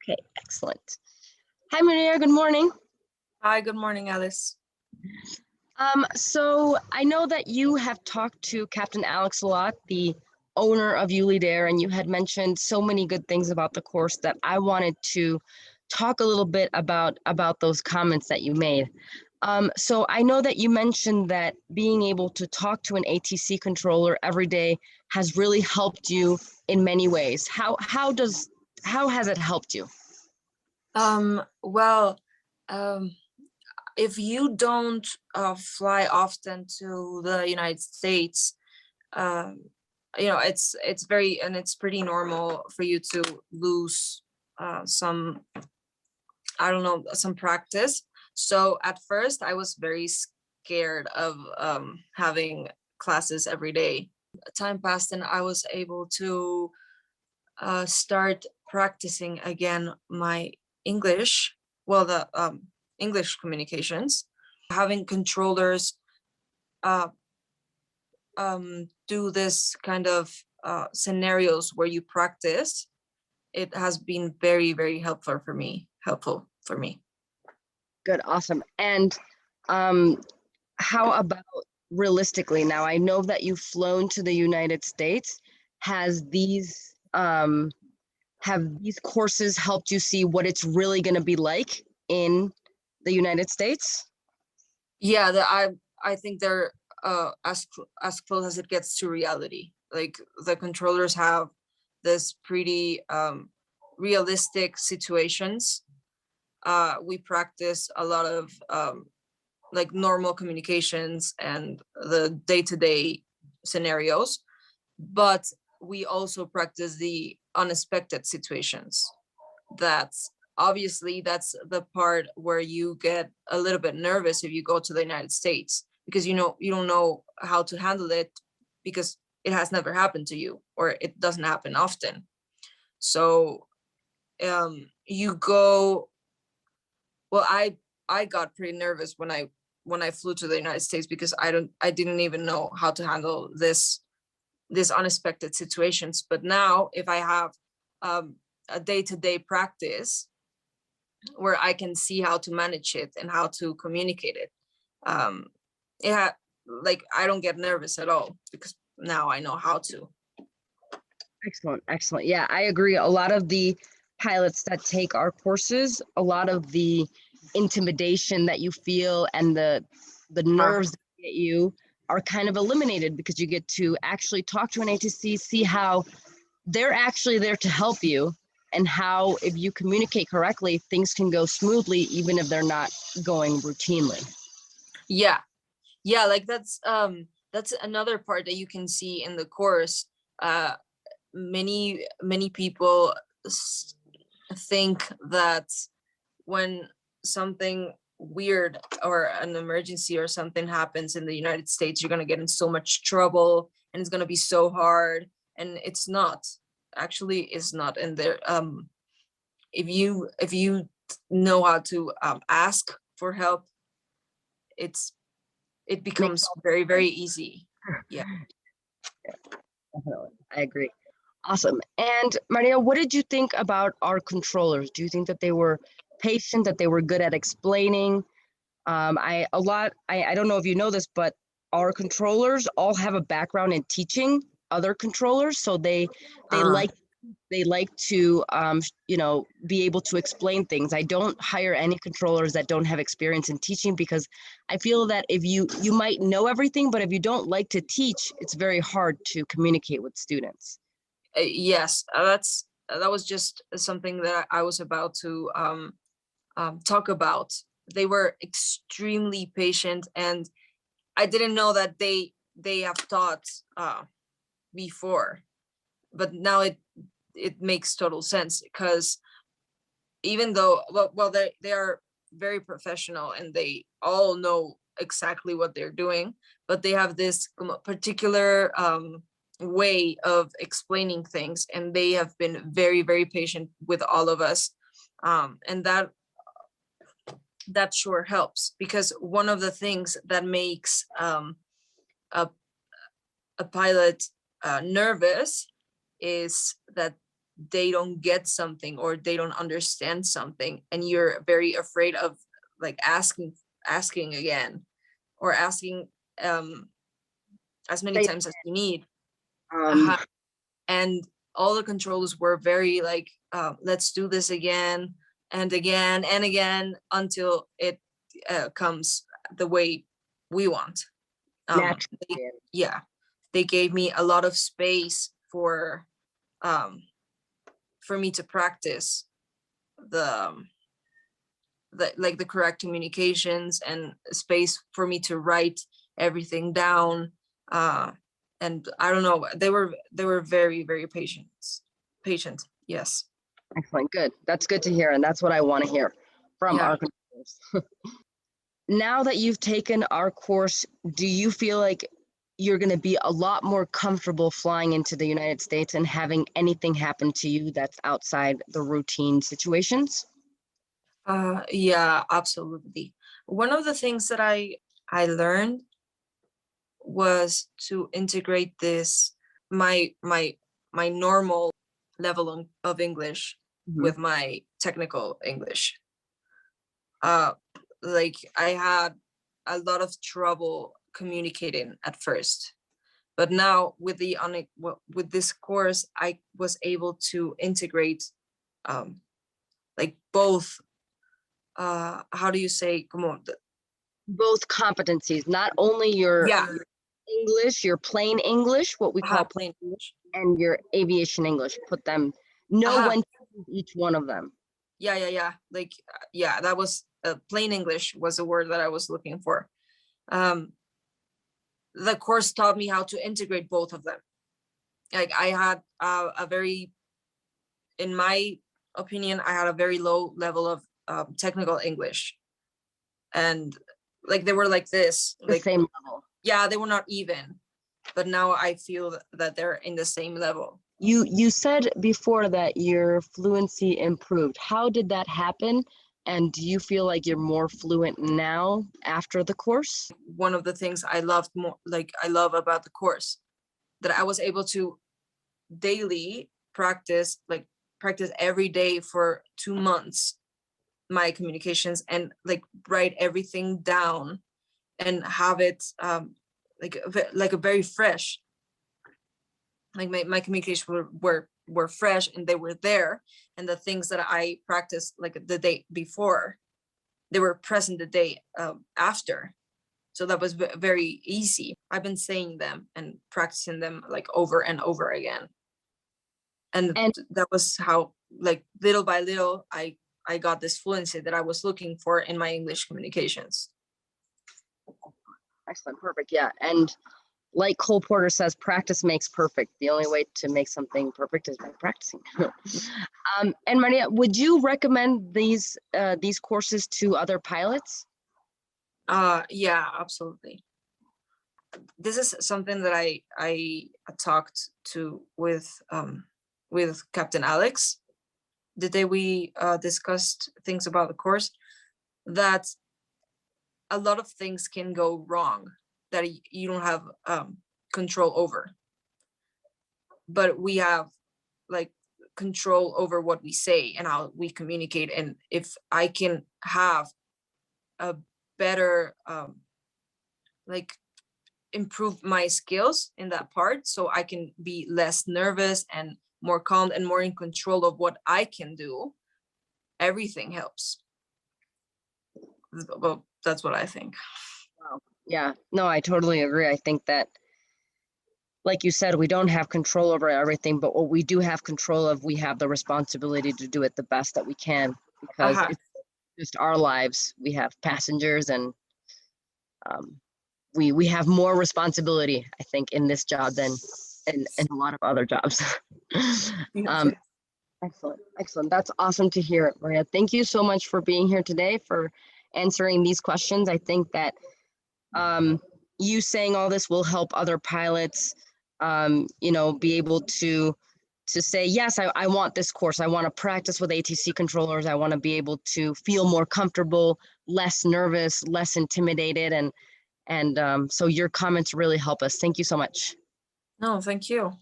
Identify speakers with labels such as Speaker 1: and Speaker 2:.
Speaker 1: Okay, excellent. Hi, Maria. Good morning.
Speaker 2: Hi, good morning, Alice.
Speaker 1: So I know that you have talked to Captain Alex a lot, the owner of ULIDARE, and you had mentioned so many good things about the course that I wanted to talk a little bit about those comments that you made. So I know that you mentioned that being able to talk to an ATC controller every day has really helped you in many ways. How has it helped you?
Speaker 2: Well, if you don't fly often to the United States, um, it's pretty normal for you to lose some, I don't know, some practice. So at first I was very scared of having classes every day. Time passed and I was able to start practicing again my English, well, the English communications. Having controllers uh, do this kind of scenarios where you practice, it has been very, very helpful for me.
Speaker 1: Good, awesome. And how about realistically? Now, I know that you've flown to the United States. Has these have these courses helped you see what it's really going to be like in the United States?
Speaker 2: Yeah, I think they're as close as it gets to reality. Like the controllers have this pretty realistic situations. We practice a lot of like normal communications and the day-to-day scenarios, but we also practice the unexpected situations. That's obviously that's the part where you get a little bit nervous if you go to the United States, because you don't know how to handle it, because it has never happened to you, or it doesn't happen often. So you go, well, I got pretty nervous when I flew to the United States, because I didn't even know how to handle this unexpected situations. But now if I have a day-to-day practice where I can see how to manage it and how to communicate it, like I don't get nervous at all, because now I know how to.
Speaker 1: Excellent, excellent. Yeah, I agree. A lot of the pilots that take our courses, a lot of the intimidation that you feel and the nerves that get you are kind of eliminated, because you get to actually talk to an ATC, see how they're actually there to help you, and how if you communicate correctly, things can go smoothly even if they're not going routinely.
Speaker 2: Yeah, like that's another part that you can see in the course. Many people think that when something weird or an emergency or something happens in the United States, you're going to get in so much trouble and it's going to be so hard, and it's not. Actually, it's not. And there if you know how to ask for help, it becomes very, very easy. Yeah.
Speaker 1: Definitely. I agree. Awesome. And Maria, what did you think about our controllers? Do you think that they were patient, that they were good at explaining? I don't know if you know this, but our controllers all have a background in teaching other controllers, so they like to be able to explain things. I don't hire any controllers that don't have experience in teaching, because I feel that if you might know everything, but if you don't like to teach, it's very hard to communicate with students.
Speaker 2: Yes, that was just something that I was about to talk about. They were extremely patient, and I didn't know that they have taught before, but now it makes total sense, because even though they are very professional and they all know exactly what they're doing, but they have this particular way of explaining things, and they have been very, very patient with all of us, and that sure helps, because one of the things that makes a pilot nervous is that they don't get something or they don't understand something, and you're very afraid of like asking again, or asking as many
Speaker 1: They,
Speaker 2: times as you need.
Speaker 1: um,
Speaker 2: Uh-huh. And all the controllers were very like, let's do this again and again and again until it comes the way we want.
Speaker 1: naturally.
Speaker 2: Yeah, they gave me a lot of space um, for me to practice the like the correct communications, and space for me to write everything down. And I don't know, they were very, very patient. Yes.
Speaker 1: Excellent. Good. That's good to hear. And that's what I want to hear from
Speaker 2: Yeah.
Speaker 1: our controllers. Now that you've taken our course, do you feel like you're going to be a lot more comfortable flying into the United States and having anything happen to you that's outside the routine situations?
Speaker 2: Yeah, absolutely. One of the things that I learned was to integrate this, my normal level of English
Speaker 1: Mhm.
Speaker 2: with my technical English. uh like I had a lot of trouble communicating at first, but now with with this course I was able to integrate um like both, how do you say, como
Speaker 1: Both competencies, not only your
Speaker 2: yeah,
Speaker 1: English, your plain English, what we call,
Speaker 2: plain English.
Speaker 1: and your aviation English, put them, know
Speaker 2: uh
Speaker 1: when to use each one of them.
Speaker 2: yeah, like yeah, that was plain English was the word that I was looking for. um the course taught me how to integrate both of them. Like I had a very, in my opinion, I had a very low level of technical English, and like they were like this,
Speaker 1: The
Speaker 2: like
Speaker 1: same level.
Speaker 2: yeah, they were not even, but now I feel that they're in the same level.
Speaker 1: You said before that your fluency improved. How did that happen? And do you feel like you're more fluent now after the course?
Speaker 2: One of the things I loved more, like I love about the course, that I was able to daily practice, like practice every day for 2 months my communications, and like write everything down and have it like a very fresh, like my communications were fresh and they were there, and the things that I practiced like the day before, they were present the day after. So that was very easy. I've been saying them and practicing them like over and over again, and
Speaker 1: And
Speaker 2: that was how, like little by little, I got this fluency that I was looking for in my English communications.
Speaker 1: excellent, perfect. Yeah. And like Cole Porter says, practice makes perfect. The only way to make something perfect is by practicing. And Maria, would you recommend these courses to other pilots?
Speaker 2: Yeah, absolutely. This is something that I talked to with Captain Alex the day we discussed things about the course, that a lot of things can go wrong that you don't have control over, but we have like control over what we say and how we communicate. And if I can have a better like improve my skills in that part, so I can be less nervous and more calm and more in control of what I can do, everything helps. Well, that's what I think.
Speaker 1: Wow. Yeah, no, I totally agree. I think that, like you said, we don't have control over everything, but what we do have control of, we have the responsibility to do it the best that we can, because
Speaker 2: Uh-huh.
Speaker 1: it's just our lives. We have passengers, and um, we have more responsibility, I think, in this job than in a lot of other jobs.
Speaker 2: Yes,
Speaker 1: um,
Speaker 2: yes.
Speaker 1: excellent, excellent. That's awesome to hear, Maria. Thank you so much for being here today, for answering these questions. I think that you saying all this will help other pilots, be able to say, yes, I want this course. I want to practice with ATC controllers. I want to be able to feel more comfortable, less nervous, less intimidated. And so your comments really help us. Thank you so much.
Speaker 2: No, thank you.